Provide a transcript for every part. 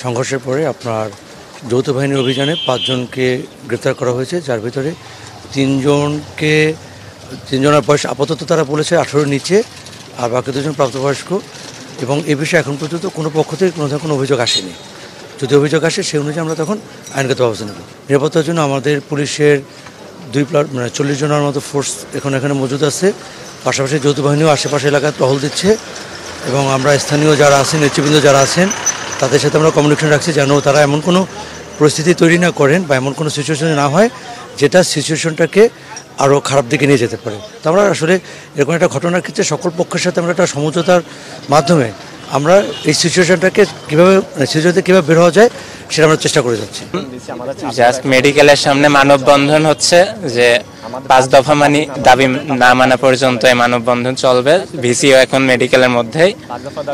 সংঘর্ষের পরে আপনার যৌথ বাহিনীর অভিযানে 5 জনকে গ্রেপ্তার করা হয়েছে, যার ভিতরে 3 জনের বয়স আপাতত তারা বলেছে 18-এর নিচে, আর বাকি 2 জন প্রাপ্তবয়স্ক। এবং এ বিষয়ে এখন পর্যন্ত কোনো পক্ষ থেকে কোনো অভিযোগ আসেনি। যদি অভিযোগ আসে সেই অনুযায়ী আমরা তখন আইনগত ব্যবস্থা নেব। নিরাপত্তার জন্য আমাদের পুলিশের 40 জনের মতো ফোর্স এখানে মজুদ আছে। পাশাপাশি যৌথ বাহিনীও আশেপাশে এলাকায় টহল দিচ্ছে এবং আমরা স্থানীয় যারা আছেন, নেতৃবৃন্দ যারা আছেন, তাদের সাথে আমরা কমিউনিকেশন রাখছি যেন তারা এমন কোনো পরিস্থিতি তৈরি না করেন বা এমন কোনো সিচুয়েশনে না হয় যেটা সিচুয়েশনটাকে আরও খারাপ দিকে নিয়ে যেতে পারে। তো আমরা আসলে এরকম একটা ঘটনার ক্ষেত্রে সকল পক্ষের সাথে আমরা একটা সমঝোতার মাধ্যমে আমরা এই সিচুয়েশনটাকে কীভাবে বের হওয়া যায় সেটা আমরা চেষ্টা করে যাচ্ছি। জাস্ট মেডিকেলের সামনে মানববন্ধন হচ্ছে, যে 5 দফা দাবি না মানা পর্যন্ত এই মানববন্ধন চলবে। ভিসিও এখন মেডিকেলের মধ্যেই,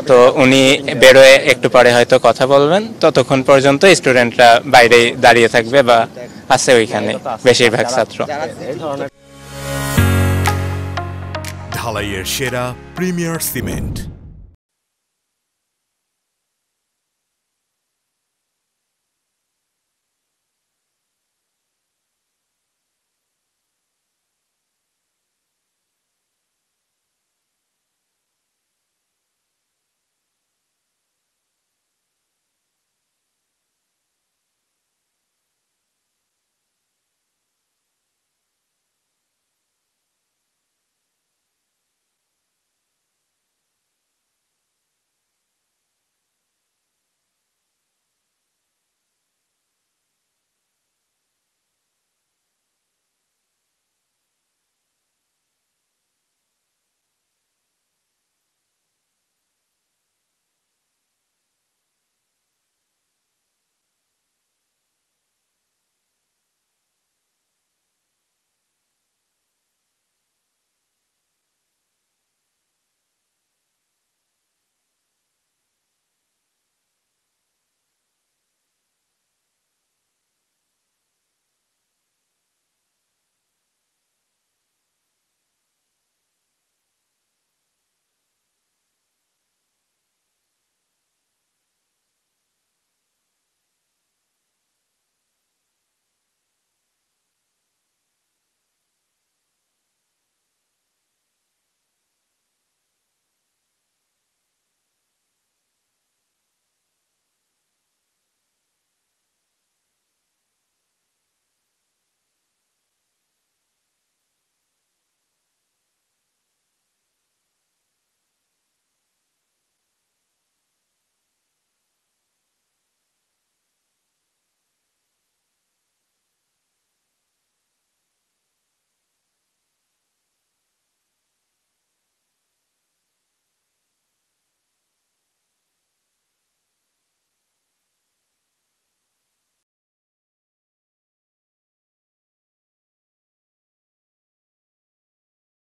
তো উনি বেরোয় একটু পরে হয়তো কথা বলবেন। ততক্ষণ পর্যন্ত স্টুডেন্টরা বাইরেই দাঁড়িয়ে থাকবে বা আছে ওইখানে বেশিরভাগ ছাত্র। ঢালাইয়ের সেরা প্রিমিয়ার সিমেন্ট।